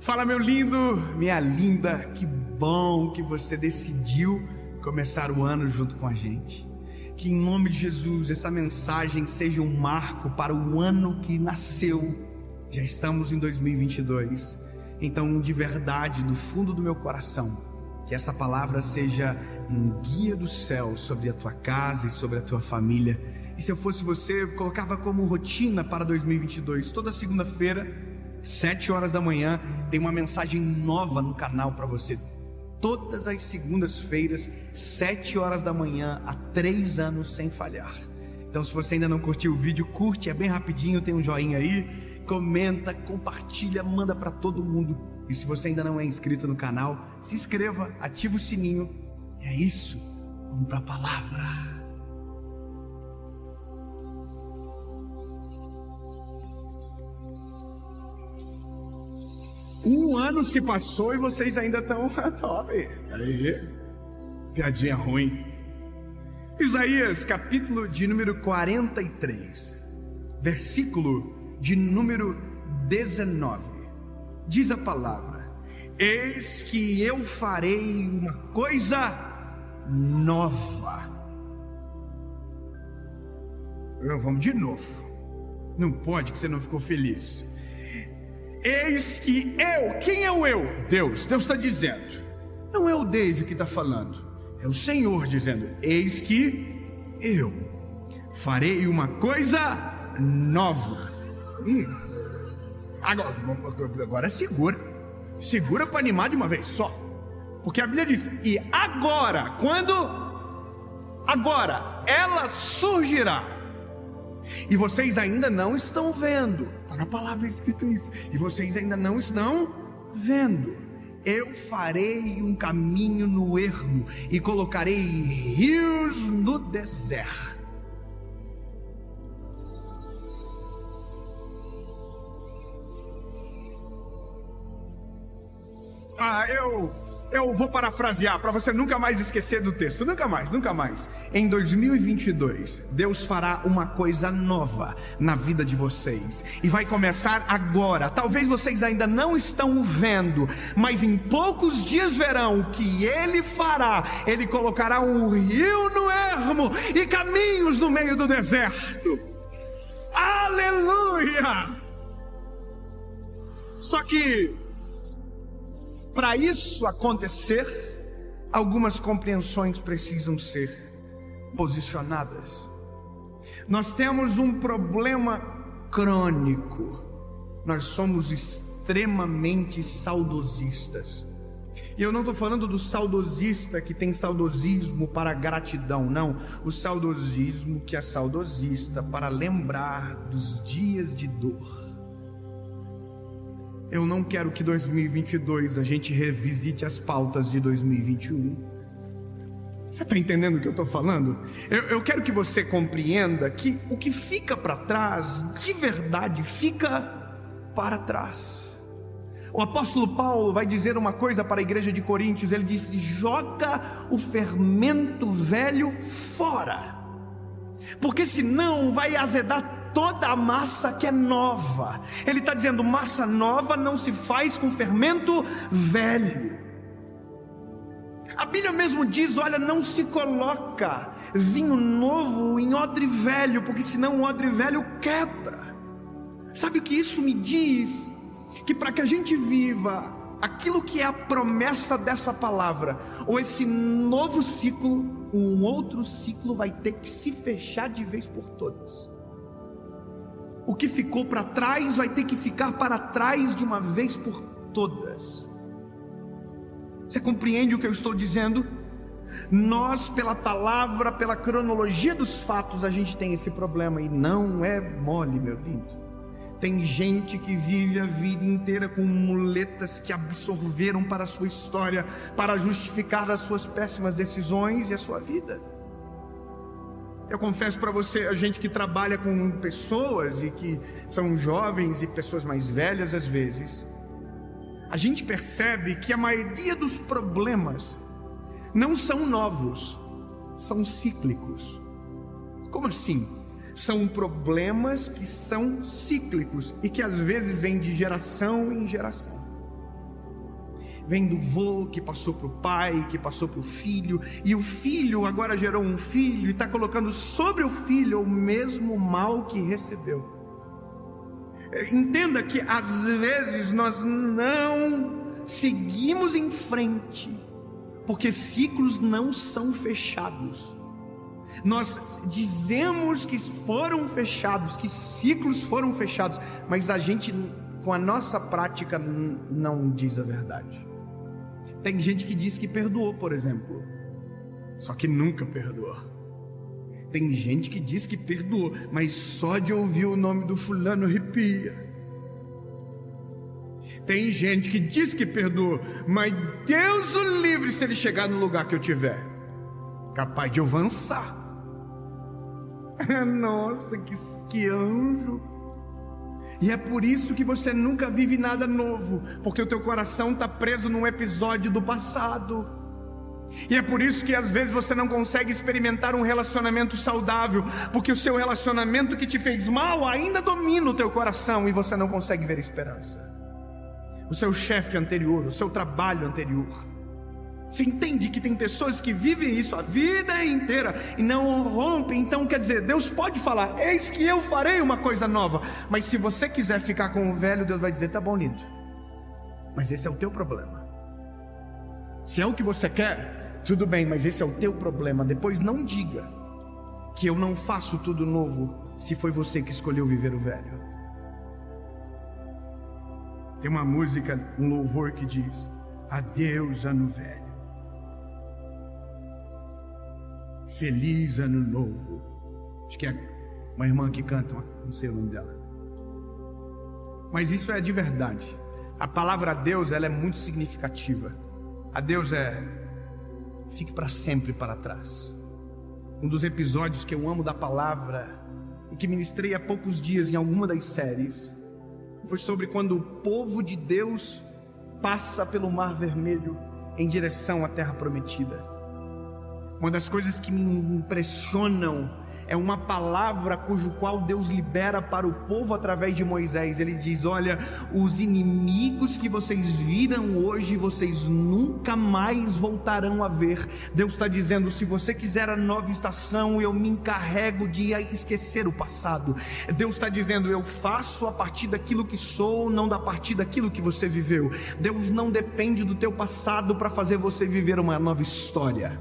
Fala, meu lindo, minha linda, que bom que você decidiu começar o ano junto com a gente. Que em nome de Jesus essa mensagem seja um marco para o ano que nasceu. Já estamos em 2022. Então, de verdade, do fundo do meu coração, que essa palavra seja um guia do céu sobre a tua casa e sobre a tua família. E se eu fosse você, eu colocava como rotina para 2022, toda segunda-feira, 7 horas da manhã, tem uma mensagem nova no canal para você. Todas as segundas-feiras, 7 horas da manhã, há 3 anos sem falhar. Então, se você ainda não curtiu o vídeo, curte, é bem rapidinho, tem um joinha aí, comenta, compartilha, manda para todo mundo. E se você ainda não é inscrito no canal, se inscreva, ativa o sininho. E é isso, vamos para a palavra. Um ano se passou e vocês ainda estão top. Aí, piadinha ruim. Isaías, capítulo de número 43, versículo de número 19. Diz a palavra: eis que eu farei uma coisa nova. Vamos de novo. Não pode que você não ficou feliz. Eis que eu, quem é o eu? Deus está dizendo. Não é o Dave que está falando, é o Senhor dizendo: eis que eu farei uma coisa nova. Agora segura para animar de uma vez só, porque a Bíblia diz: e agora, quando? Agora ela surgirá. E vocês ainda não estão vendo. Está na palavra escrito isso. E vocês ainda não estão vendo. Eu farei um caminho no ermo e colocarei rios no deserto. Eu vou parafrasear para você nunca mais esquecer do texto. Nunca mais. Em 2022, Deus fará uma coisa nova na vida de vocês. E vai começar agora. Talvez vocês ainda não estão vendo, mas em poucos dias verão o que Ele fará. Ele colocará um rio no ermo e caminhos no meio do deserto. Aleluia! Só que para isso acontecer, algumas compreensões precisam ser posicionadas. Nós temos um problema crônico. Nós somos extremamente saudosistas. E eu não estou falando do saudosista que tem saudosismo para gratidão, não. O saudosismo que é saudosista para lembrar dos dias de dor. Eu não quero que 2022 a gente revisite as pautas de 2021. Você está entendendo o que eu estou falando? Eu quero que você compreenda que o que fica para trás, de verdade, fica para trás. O apóstolo Paulo vai dizer uma coisa para a igreja de Coríntios. Ele diz: joga o fermento velho fora, porque senão vai azedar toda a massa que é nova. Ele está dizendo: massa nova não se faz com fermento velho. A Bíblia mesmo diz: olha, não se coloca vinho novo em odre velho, porque senão o odre velho quebra. Sabe o que isso me diz? Que para que a gente viva aquilo que é a promessa dessa palavra, ou esse novo ciclo, um outro ciclo vai ter que se fechar de vez por todas. O que ficou para trás vai ter que ficar para trás de uma vez por todas. Você compreende o que eu estou dizendo? Nós, pela palavra, pela cronologia dos fatos, a gente tem esse problema. E não é mole, meu lindo. Tem gente que vive a vida inteira com muletas que absorveram para a sua história, para justificar as suas péssimas decisões e a sua vida. Eu confesso para você, a gente que trabalha com pessoas e que são jovens e pessoas mais velhas às vezes, a gente percebe que a maioria dos problemas não são novos, são cíclicos. Como assim? São problemas que são cíclicos e que às vezes vêm de geração em geração. Vem do vô que passou para o pai, que passou para o filho, e o filho agora gerou um filho e está colocando sobre o filho o mesmo mal que recebeu. Entenda que às vezes nós não seguimos em frente, porque ciclos não são fechados. Nós dizemos que foram fechados, que ciclos foram fechados, mas a gente, com a nossa prática, não diz a verdade. Tem gente que diz que perdoou, por exemplo, só que nunca perdoou. Tem gente que diz que perdoou, mas só de ouvir o nome do fulano arrepia. Tem gente que diz que perdoou, mas Deus o livre se ele chegar no lugar que eu tiver, capaz de eu avançar. Nossa, que anjo. E é por isso que você nunca vive nada novo, porque o teu coração está preso num episódio do passado. E é por isso que às vezes você não consegue experimentar um relacionamento saudável, porque o seu relacionamento que te fez mal ainda domina o teu coração e você não consegue ver esperança. O seu chefe anterior, o seu trabalho anterior. Você entende que tem pessoas que vivem isso a vida inteira e não rompem. Então quer dizer, Deus pode falar: eis que eu farei uma coisa nova. Mas se você quiser ficar com o velho, Deus vai dizer: tá bom, lindo, mas esse é o teu problema. Se é o que você quer, tudo bem, mas esse é o teu problema. Depois não diga que eu não faço tudo novo, se foi você que escolheu viver o velho. Tem uma música, um louvor que diz: adeus ano velho, feliz ano novo. Acho que é uma irmã que canta, não sei o nome dela, mas isso é de verdade. A palavra adeus, ela é muito significativa. Adeus é: fique para sempre para trás. Um dos episódios que eu amo da palavra, e que ministrei há poucos dias em alguma das séries, foi sobre quando o povo de Deus passa pelo Mar Vermelho em direção à Terra Prometida. Uma das coisas que me impressionam é uma palavra cujo qual Deus libera para o povo através de Moisés. Ele diz: olha, os inimigos que vocês viram hoje, vocês nunca mais voltarão a ver. Deus está dizendo: se você quiser a nova estação, eu me encarrego de esquecer o passado. Deus está dizendo: eu faço a partir daquilo que sou, não da partir daquilo que você viveu. Deus não depende do teu passado para fazer você viver uma nova história.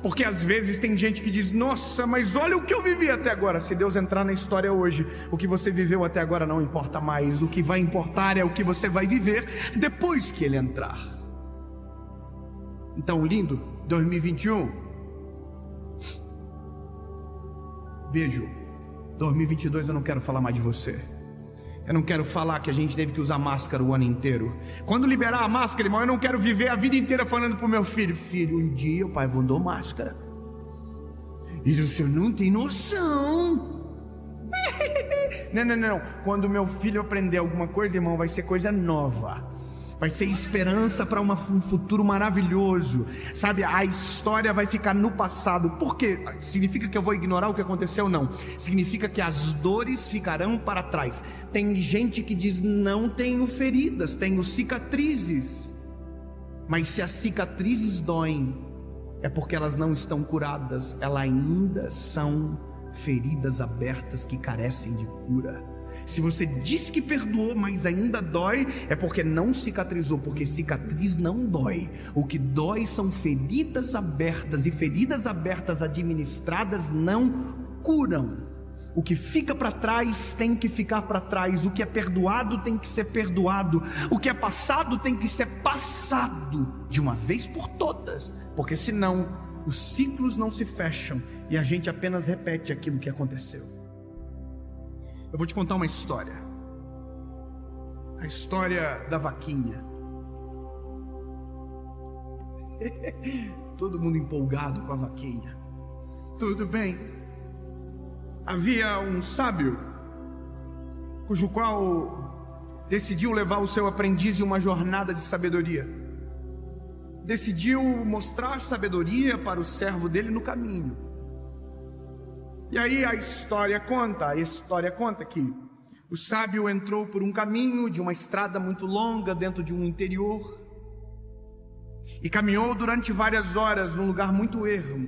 Porque às vezes tem gente que diz: nossa, mas olha o que eu vivi até agora. Se Deus entrar na história hoje, o que você viveu até agora não importa mais. O que vai importar é o que você vai viver depois que Ele entrar. Então, lindo, 2021. Beijo. 2022 eu não quero falar mais de você. Eu não quero falar que a gente teve que usar máscara o ano inteiro. Quando liberar a máscara, irmão, eu não quero viver a vida inteira falando pro meu filho: filho, um dia o pai mandou máscara e o senhor não tem noção. Não. Quando meu filho aprender alguma coisa, irmão, vai ser coisa nova. Vai ser esperança para um futuro maravilhoso. Sabe, a história vai ficar no passado. Por quê? Significa que eu vou ignorar o que aconteceu? Não. Significa que as dores ficarão para trás. Tem gente que diz: não tenho feridas, tenho cicatrizes. Mas se as cicatrizes doem, é porque elas não estão curadas. Elas ainda são feridas abertas que carecem de cura. Se você diz que perdoou, mas ainda dói, é porque não cicatrizou, porque cicatriz não dói. O que dói são feridas abertas, e feridas abertas administradas não curam. O que fica para trás tem que ficar para trás. O que é perdoado tem que ser perdoado. O que é passado tem que ser passado de uma vez por todas, porque senão os ciclos não se fecham e a gente apenas repete aquilo que aconteceu. Eu vou te contar uma história. A história da vaquinha. Todo mundo empolgado com a vaquinha. Tudo bem. Havia um sábio, cujo qual decidiu levar o seu aprendiz em uma jornada de sabedoria. Decidiu mostrar sabedoria para o servo dele no caminho. E aí a história conta que o sábio entrou por um caminho de uma estrada muito longa dentro de um interior. E caminhou durante várias horas num lugar muito ermo,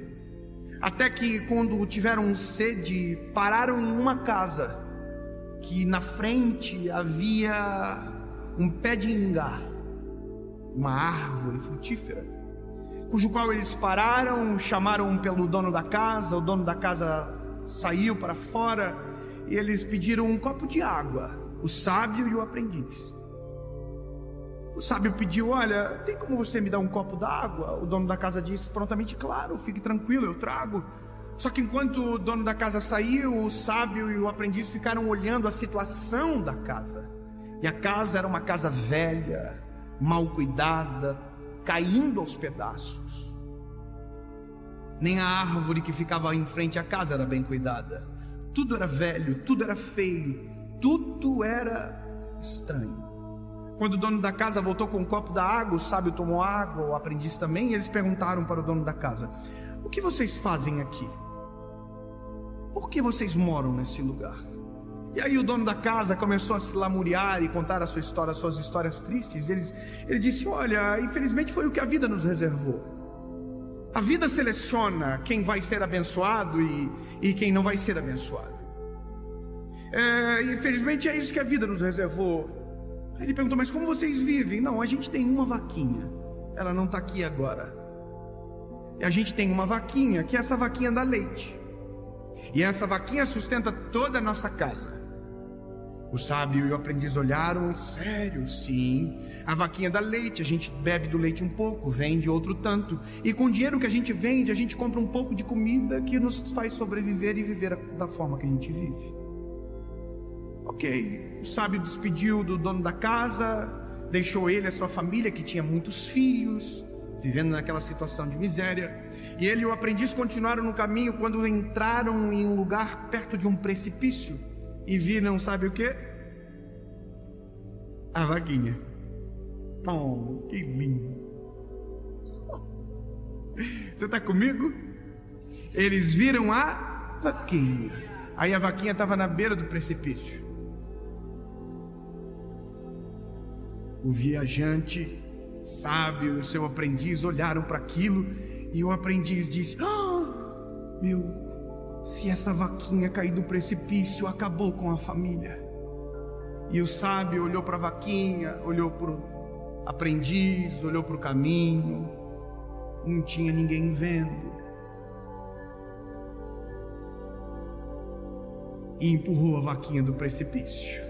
até que, quando tiveram sede, pararam em uma casa, que na frente havia um pé de ingá, uma árvore frutífera, cujo qual eles pararam, chamaram pelo dono da casa. O dono da casa saiu para fora e eles pediram um copo de água, o sábio e o aprendiz. O sábio pediu: olha, tem como você me dar um copo d'água? O dono da casa disse prontamente: claro, fique tranquilo, eu trago. Só que enquanto o dono da casa saiu, o sábio e o aprendiz ficaram olhando a situação da casa. E a casa era uma casa velha, mal cuidada, caindo aos pedaços. Nem a árvore que ficava em frente à casa era bem cuidada. Tudo era velho, tudo era feio, tudo era estranho. Quando o dono da casa voltou com um copo da água, o sábio tomou água, o aprendiz também, e eles perguntaram para o dono da casa: o que vocês fazem aqui? Por que vocês moram nesse lugar? E aí o dono da casa começou a se lamuriar e contar a sua história, as suas histórias tristes. Ele disse: olha, infelizmente foi o que a vida nos reservou. A vida seleciona quem vai ser abençoado e quem não vai ser abençoado. Infelizmente é isso que a vida nos reservou. Aí ele perguntou: mas como vocês vivem? Não, a gente tem uma vaquinha, ela não está aqui agora. E a gente tem uma vaquinha, que essa vaquinha dá leite, e essa vaquinha sustenta toda a nossa casa. O sábio e o aprendiz olharam: sério? Sim, a vaquinha dá leite, a gente bebe do leite um pouco, vende outro tanto, e com o dinheiro que a gente vende, a gente compra um pouco de comida que nos faz sobreviver e viver da forma que a gente vive. Ok, o sábio despediu do dono da casa, deixou ele e a sua família, que tinha muitos filhos, vivendo naquela situação de miséria. E ele e o aprendiz continuaram no caminho, quando entraram em um lugar perto de um precipício e viram, sabe o que? A vaquinha. Oh, que lindo. Você está comigo? Eles viram a vaquinha. Aí a vaquinha estava na beira do precipício. O viajante, sábio e o seu aprendiz olharam para aquilo, e o aprendiz disse: se essa vaquinha cair do precipício, acabou com a família. E o sábio olhou para a vaquinha, olhou para o aprendiz, olhou para o caminho, não tinha ninguém vendo, e empurrou a vaquinha do precipício.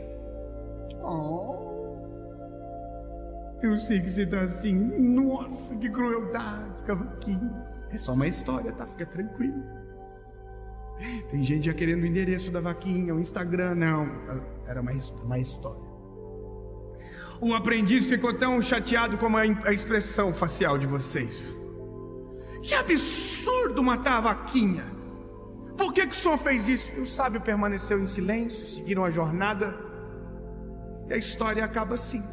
Eu sei que você está assim: nossa, que crueldade com a vaquinha. É só uma história, tá? Fica tranquilo. Tem gente já querendo o endereço da vaquinha, o Instagram. Não, era uma história. O aprendiz ficou tão chateado como a expressão facial de vocês. Que absurdo matar a vaquinha! Por que o senhor fez isso? E o sábio permaneceu em silêncio, seguiram a jornada, e a história acaba assim: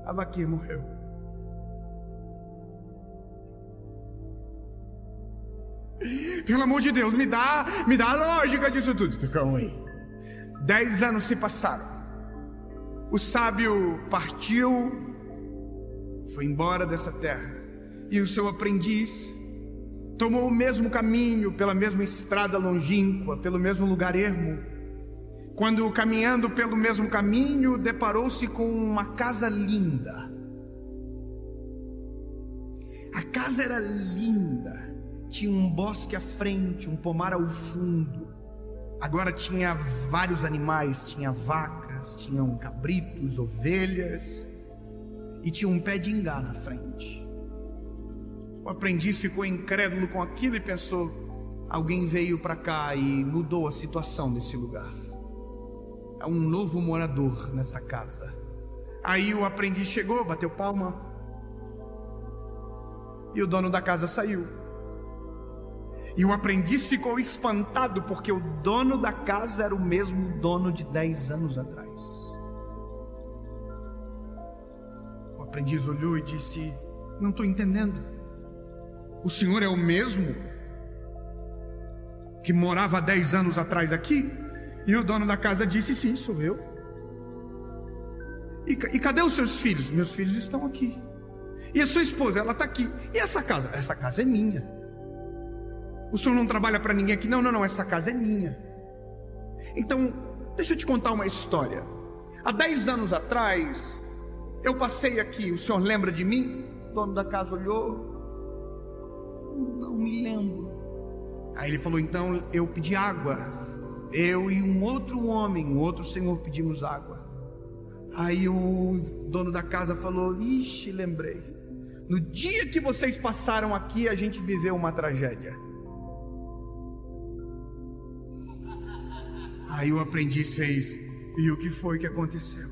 a vaquinha morreu. Pelo amor de Deus, me dá a lógica disso tudo. Calma aí. 10 anos se passaram. O sábio partiu, foi embora dessa terra, e o seu aprendiz tomou o mesmo caminho, pela mesma estrada longínqua, pelo mesmo lugar ermo. Quando caminhando pelo mesmo caminho, deparou-se com uma casa linda. A casa era linda, tinha um bosque à frente, um pomar ao fundo. Agora tinha vários animais, tinha vacas, tinham cabritos, ovelhas, e tinha um pé de ingá na frente. O aprendiz ficou incrédulo com aquilo e pensou: alguém veio para cá e mudou a situação desse lugar. É um novo morador nessa casa. Aí o aprendiz chegou, bateu palma, e o dono da casa saiu. E o aprendiz ficou espantado, porque o dono da casa era o mesmo dono de 10 anos atrás. O aprendiz olhou e disse: não estou entendendo. O senhor é o mesmo que morava há 10 anos atrás aqui? E o dono da casa disse: sim, sou eu. E cadê os seus filhos? Meus filhos estão aqui. E a sua esposa, ela está aqui. E essa casa? Essa casa é minha. O senhor não trabalha para ninguém aqui? Não, essa casa é minha. Então, deixa eu te contar uma história. Há 10 anos atrás, eu passei aqui, o senhor lembra de mim? O dono da casa olhou, não me lembro. Aí ele falou, então eu pedi água. Eu e um outro homem, um outro senhor pedimos água. Aí o dono da casa falou, ixi, lembrei. No dia que vocês passaram aqui, a gente viveu uma tragédia. Aí o aprendiz fez, e o que foi que aconteceu?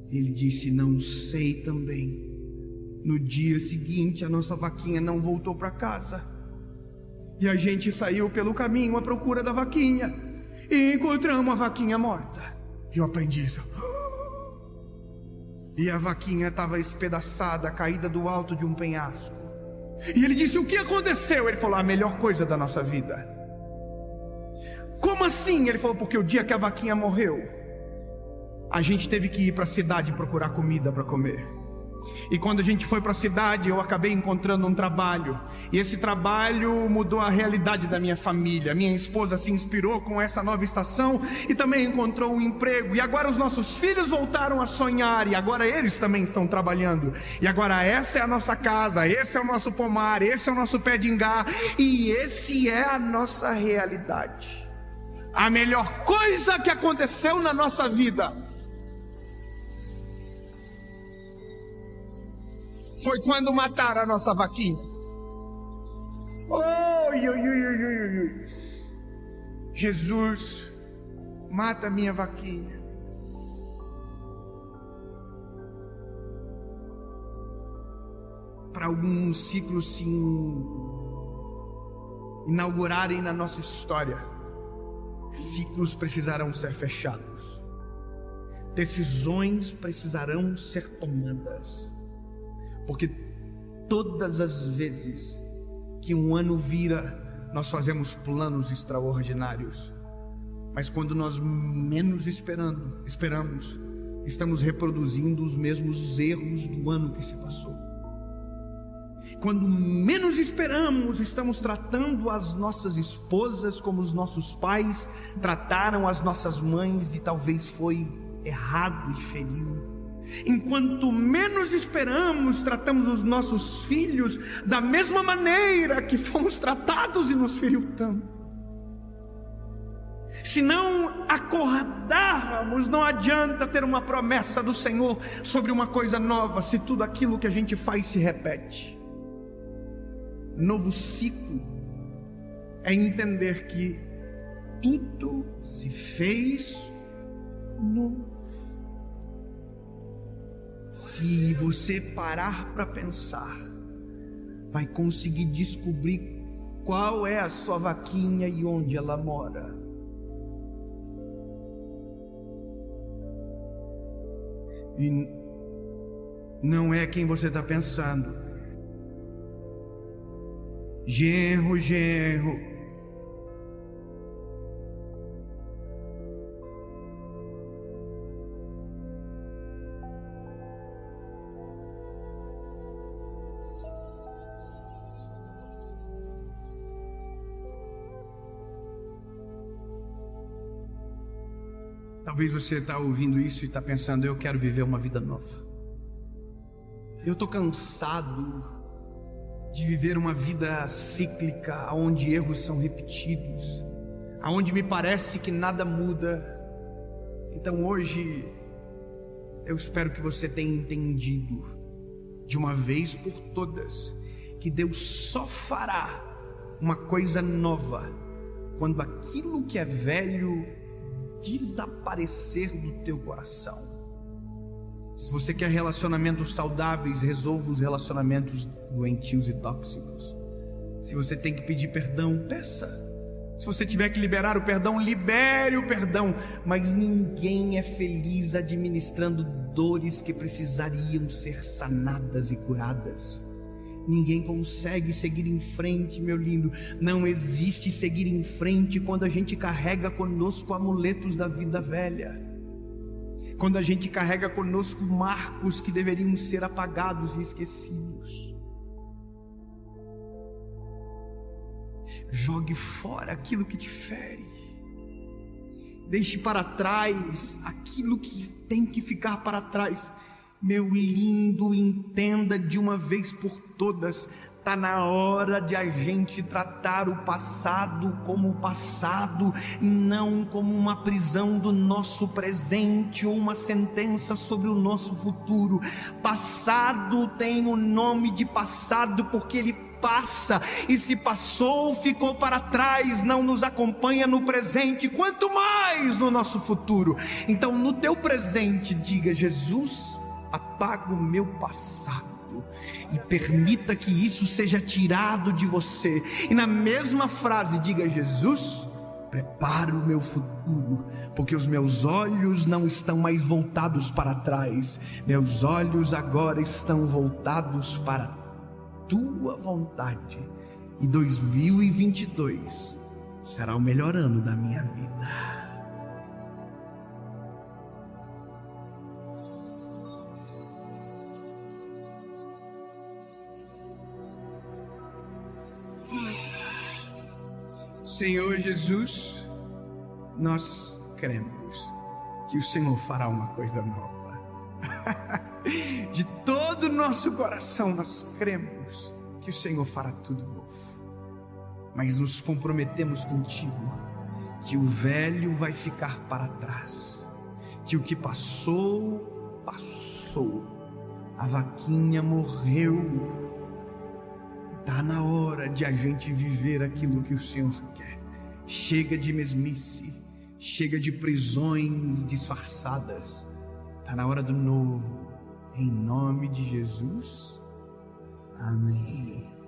Ele disse, não sei também. No dia seguinte, a nossa vaquinha não voltou para casa. E a gente saiu pelo caminho à procura da vaquinha. E encontramos a vaquinha morta. E o aprendiz... E a vaquinha estava espedaçada, caída do alto de um penhasco. E ele disse, o que aconteceu? Ele falou, a melhor coisa da nossa vida. Como assim? Ele falou, porque o dia que a vaquinha morreu, a gente teve que ir para a cidade procurar comida para comer. E quando a gente foi para a cidade, eu acabei encontrando um trabalho. E esse trabalho mudou a realidade da minha família. Minha esposa se inspirou com essa nova estação e também encontrou um emprego. E agora os nossos filhos voltaram a sonhar. E agora eles também estão trabalhando. E agora essa é a nossa casa, esse é o nosso pomar, esse é o nosso pé de ingá. E esse é a nossa realidade. A melhor coisa que aconteceu na nossa vida foi quando mataram a nossa vaquinha. Oi. Jesus, mata a minha vaquinha. Para alguns ciclos se inaugurarem na nossa história, ciclos precisarão ser fechados. Decisões precisarão ser tomadas. Porque todas as vezes que um ano vira, nós fazemos planos extraordinários. Mas quando nós menos esperamos, estamos reproduzindo os mesmos erros do ano que se passou. Quando menos esperamos, estamos tratando as nossas esposas como os nossos pais trataram as nossas mães, e talvez foi errado e feriu. Enquanto menos esperamos, tratamos os nossos filhos da mesma maneira que fomos tratados e nos feriu tanto. Se não acordarmos, não adianta ter uma promessa do Senhor sobre uma coisa nova, se tudo aquilo que a gente faz se repete. Novo ciclo é entender que tudo se fez novo. Se você parar para pensar, vai conseguir descobrir qual é a sua vaquinha e onde ela mora. E não é quem você está pensando. Genro. Talvez você está ouvindo isso e está pensando, eu quero viver uma vida nova. Eu estou cansado de viver uma vida cíclica, onde erros são repetidos, onde me parece que nada muda. Então hoje, eu espero que você tenha entendido, de uma vez por todas, que Deus só fará uma coisa nova, quando aquilo que é velho desaparecer do teu coração. Se você quer relacionamentos saudáveis, resolva os relacionamentos doentios e tóxicos. Se você tem que pedir perdão, peça. Se você tiver que liberar o perdão, libere o perdão. Mas ninguém é feliz administrando dores que precisariam ser sanadas e curadas. Ninguém consegue seguir em frente, meu lindo. Não existe seguir em frente quando a gente carrega conosco amuletos da vida velha. quando a gente carrega conosco marcos que deveriam ser apagados e esquecidos. Jogue fora aquilo que te fere. Deixe para trás aquilo que tem que ficar para trás. Meu lindo, entenda de uma vez por todas, está na hora de a gente tratar o passado como passado, e não como uma prisão do nosso presente ou uma sentença sobre o nosso futuro. Passado tem o nome de passado porque ele passa, e se passou, ficou para trás, não nos acompanha no presente, quanto mais no nosso futuro. Então, no teu presente, diga: Jesus, apaga o meu passado e permita que isso seja tirado de você. E na mesma frase diga: Jesus, prepara o meu futuro, porque os meus olhos não estão mais voltados para trás, meus olhos agora estão voltados para a tua vontade. E 2022 será o melhor ano da minha vida. Senhor Jesus, nós cremos que o Senhor fará uma coisa nova. De todo o nosso coração nós cremos que o Senhor fará tudo novo. Mas nos comprometemos contigo que o velho vai ficar para trás, que o que passou, passou. A vaquinha morreu. Está na hora de a gente viver aquilo que o Senhor quer. Chega de mesmice, chega de prisões disfarçadas. Está na hora do novo. Em nome de Jesus. Amém.